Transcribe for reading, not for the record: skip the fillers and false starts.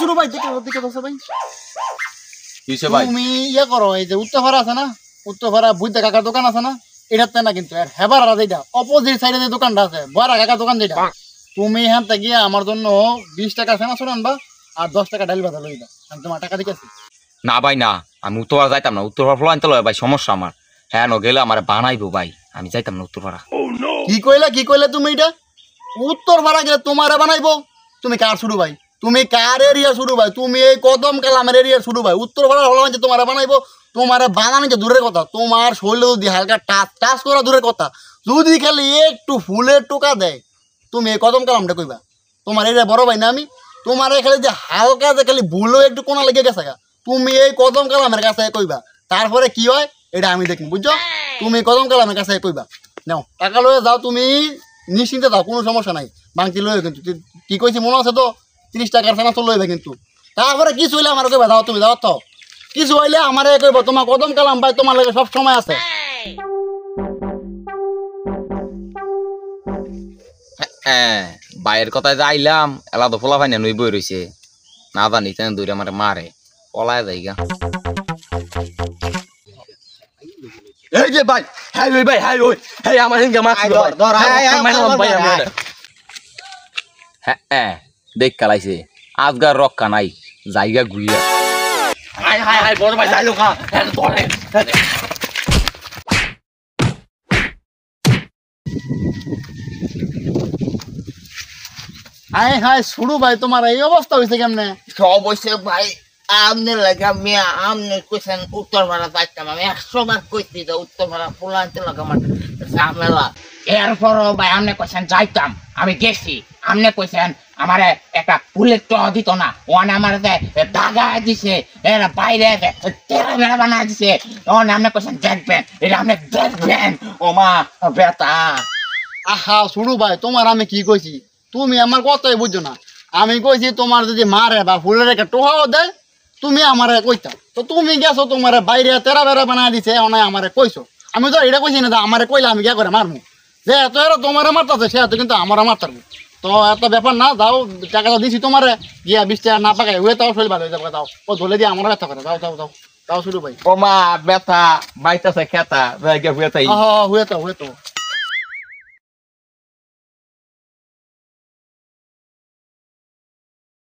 শুরু ভাই দেখে বসে ভাই কিসে ভাই তুমি ইয়ে করো এই যে উত্তরপাড়া আছে না উত্তরপাড়া বুদ্ধা কাকার দোকান আছে না এটাতে না কিন্তু আর হেবার আর যেটা অপোজিট সাইডে যে দোকানটা আছে বড় কাকার দোকান যেটা তুমি এখান থেকে গিয়ে আমার জন্য 20 টাকা ফেমাস আনবা আর 10 টাকা ডাল ভাজা লইবা আমি তোমার টাকা দিতেছি না ভাই না আমি উত্তরপাড়া যাইতাম না উত্তরপাড়া ফলো আনতে লয় ভাই সমস্যা আমার হ্যাঁ ন গেলে আমার বানাইবো ভাই আমি যাইতাম না উত্তরপাড়া কি কইলে তুমি এটা উত্তরপাড়া গেলে তোমারে বানাইবো তুমি কার শুরু ভাই তুমি কার এরিয়া শুরু ভাই তুমি এই কদম কালামের এরিয়া শুরু ভাই উত্তরপাড়া হলো যে তোমারে বানাইবো তোমারে বানানো যে দূরের কথা তোমার শরীরে যদি হালকা টাচ করা দূরের কথা যদি খালি একটু ফুলের টোকা দেয় তুমি এই কদম কালামটা কইবা তোমার এরিয়া বড় ভাই না আমি তোমার খালি যে হালকা যে খালি ভুলও একটু কোনা লেগে গেছে তুমি এই কদম কালামের কাছে কইবা তারপরে কি হয় এটা আমি দেখি বুঝছো তুমি কদম কালামের কাছে কইবা নাও টাকা লয়ে যাও তুমি নিশ্চিন্তে যাও কোনো সমস্যা নাই বাংতি লয়ে কিন্তু কি কইছি মনে আছে তো 30 টাকার ফেনা তো লইবে কিন্তু তারপরে কিছু হইলে আমার কইবা যাও তুমি যাও তো কিছু হইলে আমারে কইবা তোমার কদম কালাম ভাই তোমার লাগে সব সময় আছে হ্যাঁ বাইরের কথায় যাইলাম এলা তো ফোলা ফাইনা নই বই রইছে না জানি তেন দূরে আমার মারে পলায় যাইগা এই যে ভাই হাই ওই ভাই হাই ওই হাই আমার হিঙ্গা মাছ ধর ভাই আমার হ্যাঁ দেখ কালাইছে আজগার রক্ষা নাই জায়গা ঘুরিয়া হাই হাই হাই বড় ভাই যাইলো কা ধরে হাই হাই শুরু ভাই তোমার এই অবস্থা হইছে কেমনে সব হইছে ভাই আমনে লাগা মিয়া আমনে কইছেন উত্তরপাড়া যাইতাম আমি 100 বার কইছি যে উত্তরপাড়া পোলা আনতে লাগা আমার ঝামেলা এরপরও ভাই আমনে কইছেন যাইতাম আমি গেছি আমনে কইছেন আমারে একটা ফুলের ট দিত না ওনে আমারে দাগা দিছে এরা বাইরে তেরা বেড়া বানা দিছে ওনে আমনে কইছেন দেখবেন এটা আমনে দেখবেন ও মা বেটা আহা শুরু ভাই তোমার আমি কি কইছি তুমি আমার কথাই বুঝছো না আমি কইছি তোমার যদি মারে বা ফুলের একটা টোহাও দেয় তুমি আমারে কইতা তো তুমি গেছো তোমার বাইরে তেরা বেড়া বানায় দিছে অনেক আমারে কইছো আমি তো এটা কইছি না যে আমারে কইলে আমি কে করে মারমু যে এত এরা তোমারে মারতাছে সে এত কিন্তু আমারও মারতারবো তো এত ব্যাপার না যাও টাকাটা দিছি তোমারে গিয়া 20 টাকা না পাকায় ওয়ে তাও শরীর ভালো হয়ে যাবে যাও ও ধরে দিয়ে আমার ব্যথা করে যাও যাও যাও যাও শুরু ভাই ও মা ব্যথা বাইতাছে খেতা জায়গা হইতাই হ্যাঁ হয়ে তো